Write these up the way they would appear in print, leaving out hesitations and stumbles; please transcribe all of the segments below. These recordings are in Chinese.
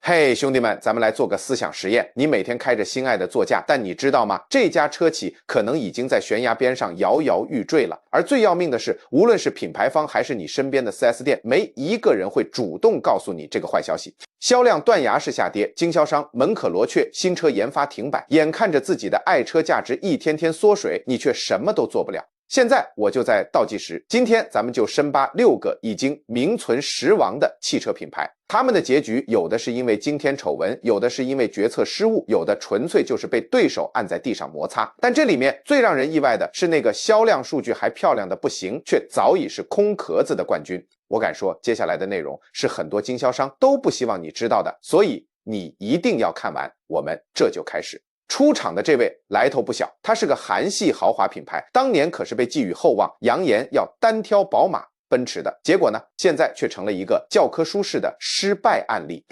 嘿，兄弟们，咱们来做个思想实验。你每天开着心爱的座驾，但你知道吗？这家车企可能已经在悬崖边上摇摇欲坠了。而最要命的是，无论是品牌方还是你身边的 4S 店，没一个人会主动告诉你这个坏消息。销量断崖式下跌，经销商门可罗雀，新车研发停摆，眼看着自己的爱车价值一天天缩水，你却什么都做不了。现在我就在倒计时，今天咱们就深扒6个已经名存实亡的汽车品牌，他们的结局有的是因为惊天丑闻，有的是因为决策失误，有的纯粹就是被对手按在地上摩擦。但这里面最让人意外的是那个销量数据还漂亮的不行，却早已是空壳子的冠军。我敢说，接下来的内容是很多经销商都不希望你知道的，所以你一定要看完。我们这就开始。出场的这位来头不小，他是个韩系豪华品牌，当年可是被寄予厚望，扬言要单挑宝马、奔驰的，结果呢，现在却成了一个教科书式的失败案例。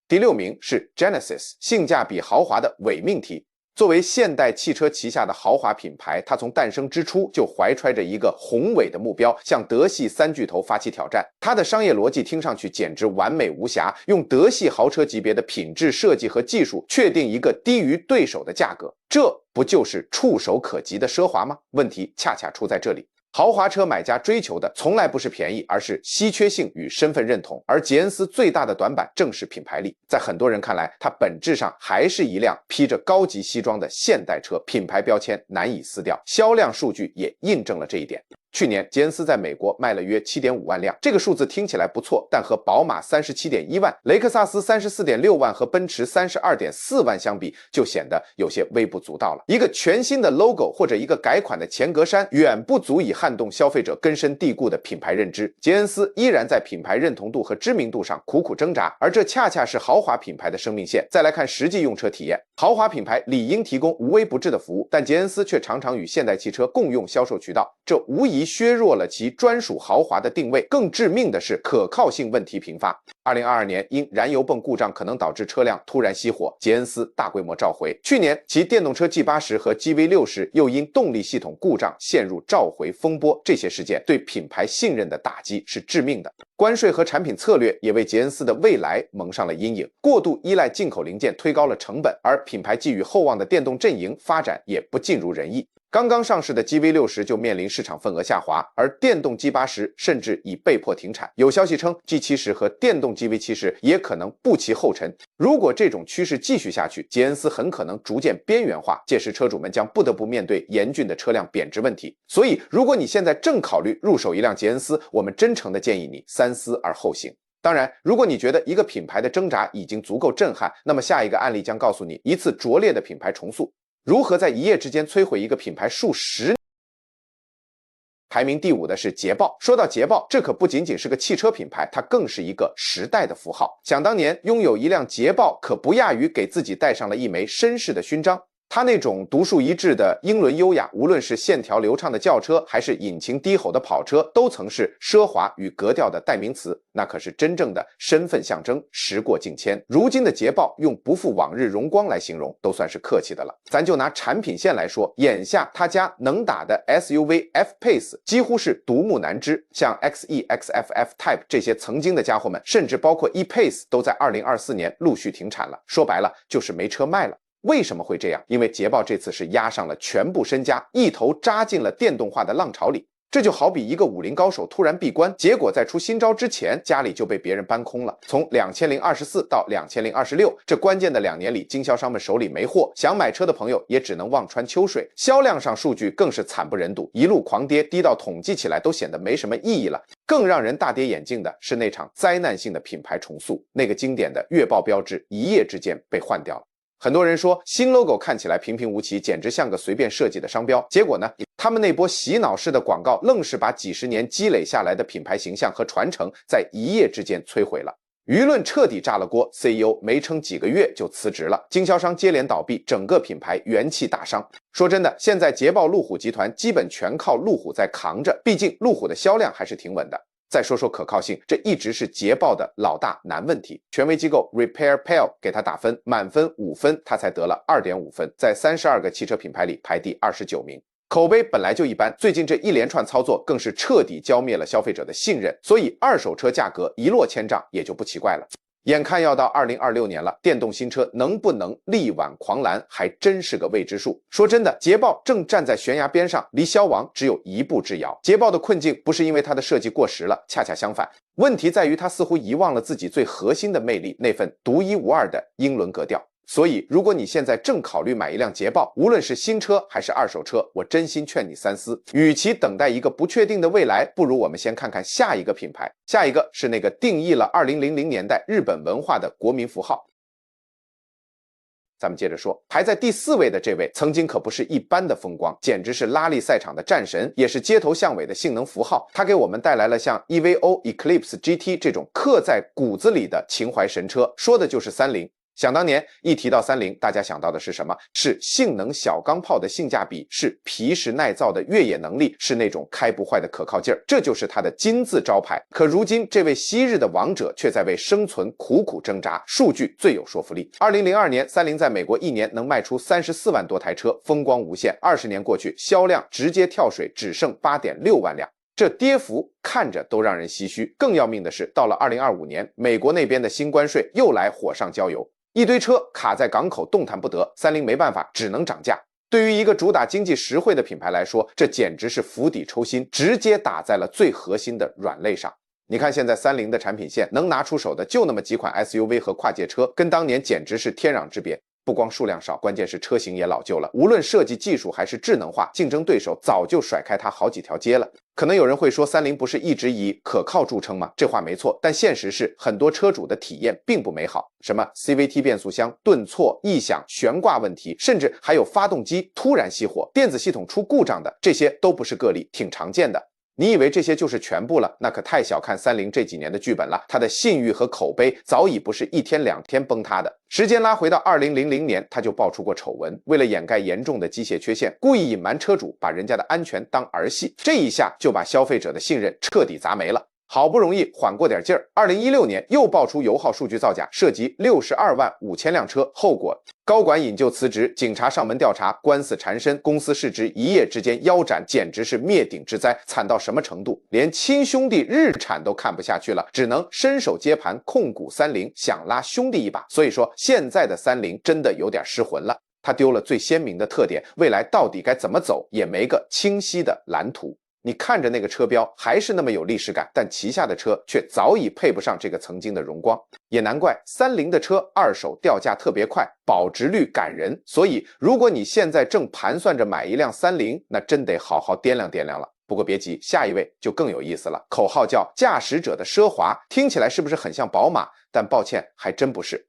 第6名是 Genesis， 性价比豪华的伪命题。作为现代汽车旗下的豪华品牌，它从诞生之初就怀揣着一个宏伟的目标，向德系3巨头发起挑战。它的商业逻辑听上去简直完美无瑕，用德系豪车级别的品质设计和技术确定一个低于对手的价格，这不就是触手可及的奢华吗？问题恰恰出在这里。豪华车买家追求的从来不是便宜，而是稀缺性与身份认同，而捷恩斯最大的短板正是品牌力。在很多人看来，它本质上还是一辆披着高级西装的现代车，品牌标签难以撕掉，销量数据也印证了这一点。去年捷恩斯在美国卖了约 7.5 万辆，这个数字听起来不错，但和宝马 37.1 万、雷克萨斯 34.6 万和奔驰 32.4 万相比，就显得有些微不足道了。一个全新的 logo 或者一个改款的前格栅远不足以撼动消费者根深蒂固的品牌认知。捷恩斯依然在品牌认同度和知名度上苦苦挣扎，而这恰恰是豪华品牌的生命线。再来看实际用车体验，豪华品牌理应提供无微不至的服务，但捷恩斯却常常与现代汽车共用销售渠道，这无疑削弱了其专属豪华的定位。更致命的是可靠性问题频发。2022年因燃油泵故障可能导致车辆突然熄火，捷恩斯大规模召回。去年其电动车 G80 和 GV60 又因动力系统故障陷入召回风波，这些事件对品牌信任的打击是致命的。关税和产品策略也为捷恩斯的未来蒙上了阴影，过度依赖进口零件推高了成本，而品牌寄予厚望的电动阵营发展也不尽如人意。刚刚上市的 GV60 就面临市场份额下滑，而电动 G80 甚至已被迫停产。有消息称 G70 和电动 GV70 也可能步其后尘。如果这种趋势继续下去，捷恩斯很可能逐渐边缘化，届时车主们将不得不面对严峻的车辆贬值问题。所以如果你现在正考虑入手一辆捷恩斯，我们真诚地建议你三思而后行。当然，如果你觉得一个品牌的挣扎已经足够震撼，那么下一个案例将告诉你一次拙劣的品牌重塑如何在一夜之间摧毁一个品牌数十年。排名第5的是捷豹。说到捷豹，这可不仅仅是个汽车品牌，它更是一个时代的符号。想当年，拥有一辆捷豹可不亚于给自己戴上了一枚绅士的勋章。它那种独树一帜的英伦优雅，无论是线条流畅的轿车，还是引擎低吼的跑车，都曾是奢华与格调的代名词。那可是真正的身份象征，时过境迁。如今的捷豹用不复往日荣光来形容，都算是客气的了。咱就拿产品线来说，眼下他家能打的 SUV F-Pace 几乎是独木难支，像 XE、XFF Type 这些曾经的家伙们，甚至包括 E-Pace 都在2024年陆续停产了。说白了，就是没车卖了。为什么会这样？因为捷豹这次是押上了全部身家，一头扎进了电动化的浪潮里。这就好比一个武林高手突然闭关，结果在出新招之前，家里就被别人搬空了。从2024到2026这关键的2年里，经销商们手里没货，想买车的朋友也只能望穿秋水。销量上数据更是惨不忍睹，一路狂跌，低到统计起来都显得没什么意义了。更让人大跌眼镜的是那场灾难性的品牌重塑，那个经典的月报标志一夜之间被换掉了。很多人说新 logo 看起来平平无奇，简直像个随便设计的商标。结果呢，他们那波洗脑式的广告愣是把几十年积累下来的品牌形象和传承在一夜之间摧毁了。舆论彻底炸了锅， CEO 没撑几个月就辞职了，经销商接连倒闭，整个品牌元气大伤。说真的，现在捷豹路虎集团基本全靠路虎在扛着，毕竟路虎的销量还是挺稳的。再说说可靠性，这一直是捷豹的老大难问题。权威机构 RepairPal 给他打分，满分5分，他才得了 2.5 分，在32个汽车品牌里排第29名。口碑本来就一般，最近这一连串操作更是彻底浇灭了消费者的信任，所以二手车价格一落千丈也就不奇怪了。眼看要到2026年了，电动新车能不能力挽狂澜，还真是个未知数。说真的，捷豹正站在悬崖边上，离消亡只有一步之遥。捷豹的困境不是因为它的设计过时了，恰恰相反，问题在于它似乎遗忘了自己最核心的魅力，那份独一无二的英伦格调。所以，如果你现在正考虑买一辆捷豹，无论是新车还是二手车，我真心劝你三思。与其等待一个不确定的未来，不如我们先看看下一个品牌。下一个是那个定义了2000年代日本文化的国民符号。咱们接着说，排在第4位的这位，曾经可不是一般的风光，简直是拉力赛场的战神，也是街头巷尾的性能符号。他给我们带来了像 EVO、Eclipse GT 这种刻在骨子里的情怀神车，说的就是30。想当年一提到30，大家想到的是什么？是性能小钢炮的性价比，是皮实耐造的越野能力，是那种开不坏的可靠劲儿，这就是它的金字招牌。可如今这位昔日的王者却在为生存苦苦挣扎，数据最有说服力。2002年30在美国一年能卖出34万多台车，风光无限。20年过去，销量直接跳水，只剩8.6万辆。这跌幅看着都让人唏嘘。更要命的是，到了2025年，美国那边的新关税又来火上浇油，一堆车卡在港口动弹不得，30没办法，只能涨价。对于一个主打经济实惠的品牌来说，这简直是釜底抽薪，直接打在了最核心的软肋上。你看现在30的产品线能拿出手的就那么几款 SUV 和跨界车，跟当年简直是天壤之别。不光数量少，关键是车型也老旧了，无论设计技术还是智能化，竞争对手早就甩开它好几条街了。可能有人会说，30不是一直以可靠著称吗？这话没错，但现实是很多车主的体验并不美好，什么 CVT 变速箱顿挫、异响、悬挂问题，甚至还有发动机突然熄火、电子系统出故障的，这些都不是个例，挺常见的。你以为这些就是全部了？那可太小看30这几年的剧本了。它的信誉和口碑早已不是一天两天崩塌的。时间拉回到2000年，它就爆出过丑闻，为了掩盖严重的机械缺陷，故意隐瞒车主，把人家的安全当儿戏，这一下就把消费者的信任彻底砸没了。好不容易缓过点劲儿，2016年又爆出油耗数据造假，涉及62万5千辆车，后果高管引咎辞职，警察上门调查，官司缠身，公司市值一夜之间腰斩，简直是灭顶之灾。惨到什么程度？连亲兄弟日产都看不下去了，只能伸手接盘控股30，想拉兄弟一把。所以说现在的30真的有点失魂了，它丢了最鲜明的特点，未来到底该怎么走也没个清晰的蓝图。你看着那个车标还是那么有历史感，但旗下的车却早已配不上这个曾经的荣光。也难怪30的车二手掉价特别快，保值率感人。所以如果你现在正盘算着买一辆30，那真得好好掂量掂量了。不过别急，下一位就更有意思了，口号叫驾驶者的奢华，听起来是不是很像宝马？但抱歉，还真不是。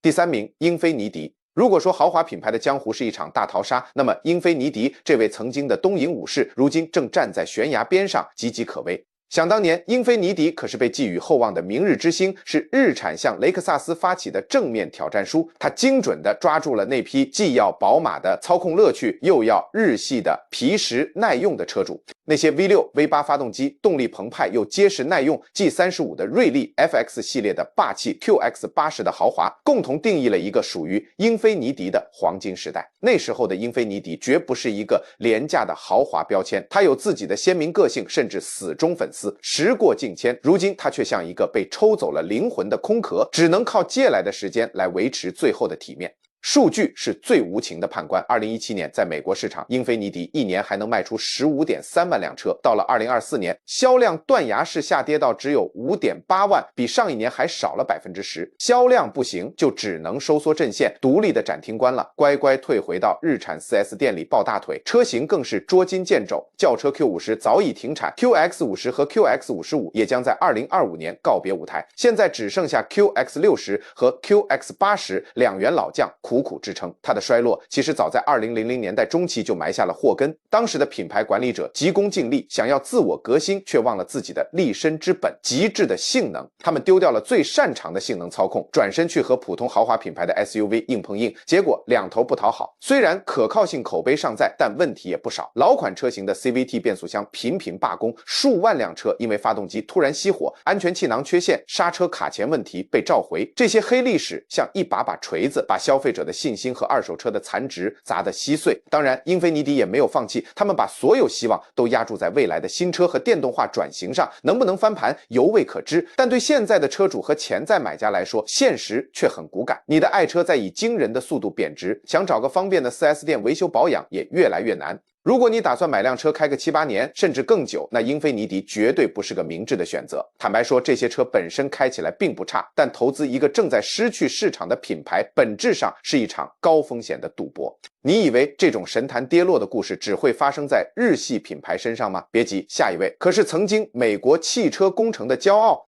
第3名，英菲尼迪。如果说豪华品牌的江湖是一场大逃杀，那么英菲尼迪这位曾经的东瀛武士，如今正站在悬崖边上，岌岌可危。想当年，英菲尼迪可是被寄予厚望的明日之星，是日产向雷克萨斯发起的正面挑战书。它精准地抓住了那批既要宝马的操控乐趣，又要日系的皮实耐用的车主。那些 V6、V8 发动机动力澎湃又结实耐用 G35 的锐利 FX 系列的霸气 QX80 的豪华，共同定义了一个属于英菲尼迪的黄金时代。那时候的英菲尼迪绝不是一个廉价的豪华标签，它有自己的鲜明个性，甚至死忠粉丝。时过境迁，如今它却像一个被抽走了灵魂的空壳，只能靠借来的时间来维持最后的体面。数据是最无情的判官。2017年在美国市场，英菲尼迪一年还能卖出 15.3 万辆车，到了2024年，销量断崖式下跌到只有 5.8 万，比上一年还少了 10%。销量不行，就只能收缩阵线，独立的展厅关了，乖乖退回到日产 4S 店里抱大腿。车型更是捉襟见肘，轿车 Q50 早已停产， QX50 和 QX55 也将在2025年告别舞台，现在只剩下 QX60 和 QX80 两员老将苦苦支撑。它的衰落其实早在2000年代中期就埋下了祸根。当时的品牌管理者急功近利，想要自我革新，却忘了自己的立身之本——极致的性能。他们丢掉了最擅长的性能操控，转身去和普通豪华品牌的 SUV 硬碰硬，结果两头不讨好。虽然可靠性口碑尚在，但问题也不少。老款车型的 CVT 变速箱频频罢工，数万辆车因为发动机突然熄火、安全气囊缺陷、刹车卡钳问题被召回。这些黑历史像一把把锤子，把消费者者的信心和二手车的残值砸得稀碎。当然，英菲尼迪也没有放弃，他们把所有希望都压注在未来的新车和电动化转型上，能不能翻盘犹未可知。但对现在的车主和潜在买家来说，现实却很骨感。你的爱车在以惊人的速度贬值，想找个方便的 4S 店维修保养也越来越难。如果你打算买辆车开个7、8年，甚至更久，那英菲尼迪绝对不是个明智的选择。坦白说，这些车本身开起来并不差，但投资一个正在失去市场的品牌，本质上是一场高风险的赌博。你以为这种神坛跌落的故事只会发生在日系品牌身上吗？别急，下一位可是曾经美国汽车工程的骄傲。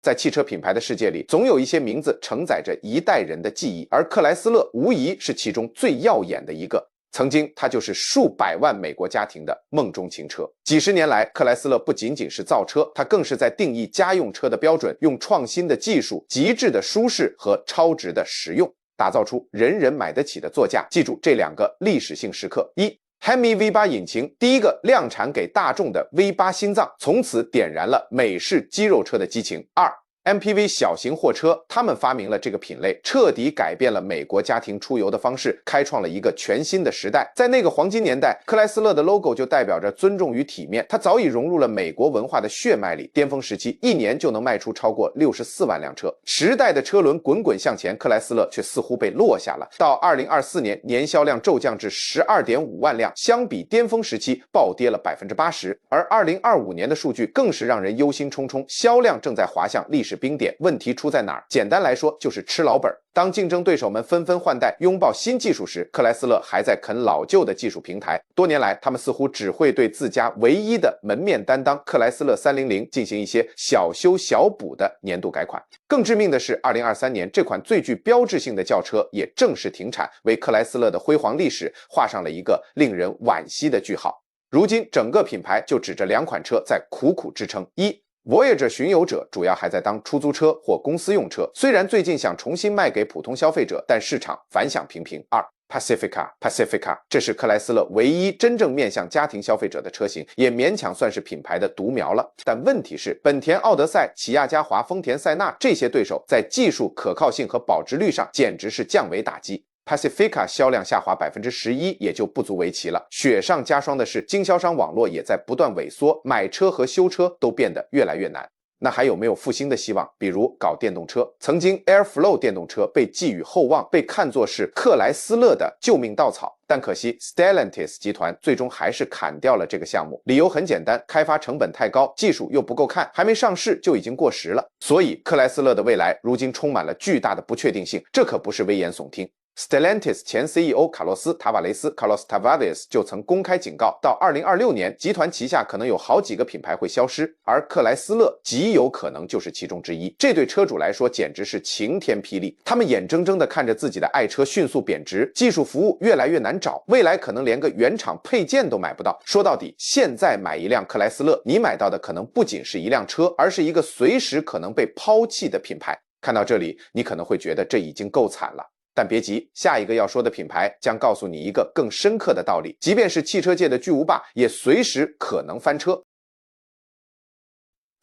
在汽车品牌的世界里，总有一些名字承载着一代人的记忆，而克莱斯勒无疑是其中最耀眼的一个。曾经，它就是数百万美国家庭的梦中情车。几十年来，克莱斯勒不仅仅是造车，它更是在定义家用车的标准，用创新的技术、极致的舒适和超值的实用，打造出人人买得起的座驾。记住这两个历史性时刻：一、Hemi V8 引擎第一个量产给大众的 V8 心脏，从此点燃了美式肌肉车的激情。二、MPV 小型货车，他们发明了这个品类，彻底改变了美国家庭出游的方式，开创了一个全新的时代。在那个黄金年代，克莱斯勒的 logo 就代表着尊重与体面，它早已融入了美国文化的血脉里。巅峰时期，一年就能卖出超过64万辆车。时代的车轮滚滚向前，克莱斯勒却似乎被落下了。到2024年，年销量骤降至12.5万辆，相比巅峰时期暴跌了80%。而2025年的数据更是让人忧心忡忡，销量正在滑向历史冰点。问题出在哪儿？简单来说，就是吃老本。当竞争对手们纷纷换代，拥抱新技术时，克莱斯勒还在啃老旧的技术平台。多年来，他们似乎只会对自家唯一的门面担当克莱斯勒300进行一些小修小补的年度改款。更致命的是，2023年这款最具标志性的轿车也正式停产，为克莱斯勒的辉煌历史画上了一个令人惋惜的句号。如今，整个品牌就指着两款车在苦苦支撑：一、Voyager 巡游者主要还在当出租车或公司用车，虽然最近想重新卖给普通消费者，但市场反响平平。二、Pacifica， 这是克莱斯勒唯一真正面向家庭消费者的车型，也勉强算是品牌的独苗了。但问题是，本田奥德赛、起亚嘉华、丰田塞纳这些对手在技术可靠性和保值率上简直是降维打击。Pacifica 销量下滑11%也就不足为奇了。雪上加霜的是，经销商网络也在不断萎缩，买车和修车都变得越来越难。那还有没有复兴的希望？比如搞电动车。曾经 Airflow 电动车被寄予厚望，被看作是克莱斯勒的救命稻草。但可惜 Stellantis 集团最终还是砍掉了这个项目，理由很简单，开发成本太高，技术又不够看，还没上市就已经过时了。所以克莱斯勒的未来如今充满了巨大的不确定性，这可不是危言耸听。Stellantis 前 CEO 卡洛斯·塔瓦雷斯 Carlos Tavares 就曾公开警告，到2026年，集团旗下可能有好几个品牌会消失，而克莱斯勒极有可能就是其中之一。这对车主来说简直是晴天霹雳，他们眼睁睁地看着自己的爱车迅速贬值，技术服务越来越难找，未来可能连个原厂配件都买不到。说到底，现在买一辆克莱斯勒，你买到的可能不仅是一辆车，而是一个随时可能被抛弃的品牌。看到这里，你可能会觉得这已经够惨了。但别急，下一个要说的品牌将告诉你一个更深刻的道理，即便是汽车界的巨无霸，也随时可能翻车。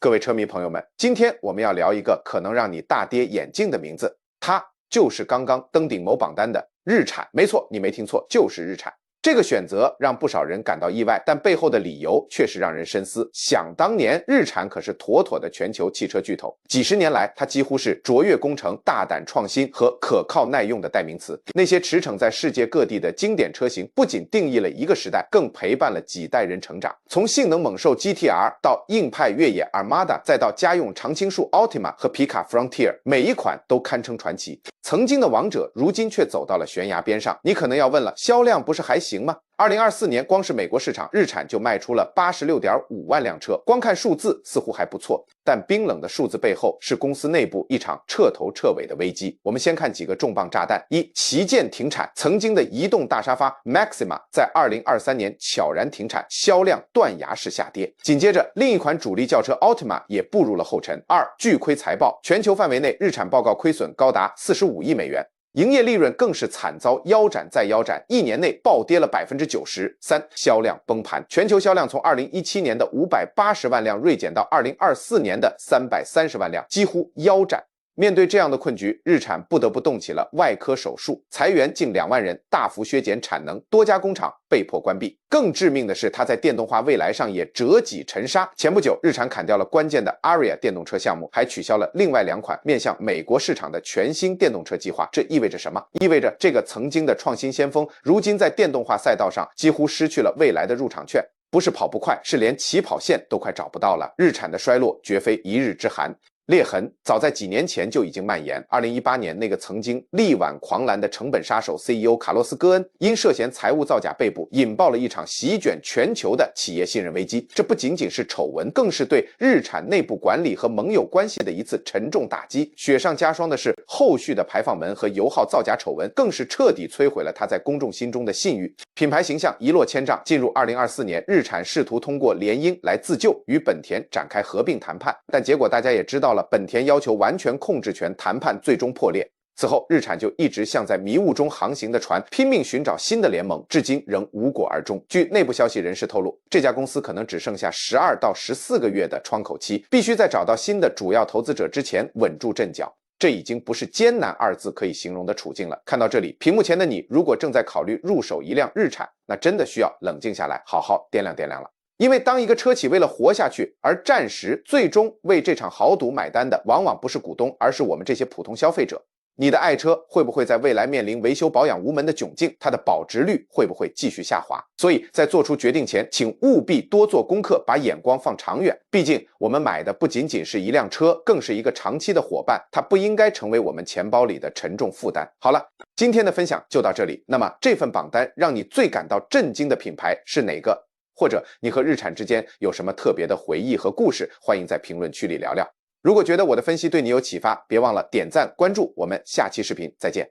各位车迷朋友们，今天我们要聊一个可能让你大跌眼镜的名字，它就是刚刚登顶某榜单的日产。没错，你没听错，就是日产。这个选择让不少人感到意外，但背后的理由确实让人深思。想当年，日产可是妥妥的全球汽车巨头，几十年来，它几乎是卓越工程、大胆创新和可靠耐用的代名词。那些驰骋在世界各地的经典车型，不仅定义了一个时代，更陪伴了几代人成长。从性能猛兽 GTR 到硬派越野 Armada， 再到家用常青树 Altima 和皮卡 Frontier， 每一款都堪称传奇。曾经的王者，如今却走到了悬崖边上。你可能要问了，销量不是还行吗？2024年光是美国市场，日产就卖出了86.5万辆车，光看数字似乎还不错，但冰冷的数字背后是公司内部一场彻头彻尾的危机。我们先看几个重磅炸弹：一、旗舰停产，曾经的移动大沙发 Maxima 在2023年悄然停产，销量断崖式下跌。紧接着，另一款主力轿车 Altima 也步入了后尘。二、巨亏财报，全球范围内日产报告亏损高达45亿美元。营业利润更是惨遭腰斩再腰斩，一年内暴跌了90%。三、销量崩盘，全球销量从2017年的580万辆锐减到2024年的330万辆，几乎腰斩。面对这样的困局，日产不得不动起了外科手术，裁员近2万人，大幅削减产能，多家工厂被迫关闭。更致命的是，它在电动化未来上也折戟沉沙。前不久，日产砍掉了关键的 Aria 电动车项目，还取消了另外2款面向美国市场的全新电动车计划。这意味着什么？意味着这个曾经的创新先锋，如今在电动化赛道上几乎失去了未来的入场券。不是跑不快，是连起跑线都快找不到了。日产的衰落绝非一日之寒。裂痕早在几年前就已经蔓延。2018年，那个曾经力挽狂澜的成本杀手 CEO 卡洛斯·戈恩因涉嫌财务造假被捕，引爆了一场席卷全球的企业信任危机。这不仅仅是丑闻，更是对日产内部管理和盟友关系的一次沉重打击。雪上加霜的是，后续的排放门和油耗造假丑闻更是彻底摧毁了他在公众心中的信誉，品牌形象一落千丈。进入2024年，日产试图通过联姻来自救，与本田展开合并谈判，但结果大家也知道了。本田要求完全控制权谈判最终破裂，此后日产就一直像在迷雾中航行的船，拼命寻找新的联盟，至今仍无果而终。据内部消息人士透露，这家公司可能只剩下12到14个月的窗口期，必须在找到新的主要投资者之前稳住阵脚。这已经不是艰难2字可以形容的处境了。看到这里，屏幕前的你如果正在考虑入手一辆日产，那真的需要冷静下来，好好掂量掂量了。因为当一个车企为了活下去而暂时最终为这场豪赌买单的，往往不是股东，而是我们这些普通消费者。你的爱车会不会在未来面临维修保养无门的窘境？它的保值率会不会继续下滑？所以在做出决定前，请务必多做功课，把眼光放长远。毕竟我们买的不仅仅是一辆车，更是一个长期的伙伴，它不应该成为我们钱包里的沉重负担。好了，今天的分享就到这里。那么这份榜单让你最感到震惊的品牌是哪个？或者你和日产之间有什么特别的回忆和故事？欢迎在评论区里聊聊。如果觉得我的分析对你有启发，别忘了点赞关注，我们下期视频再见。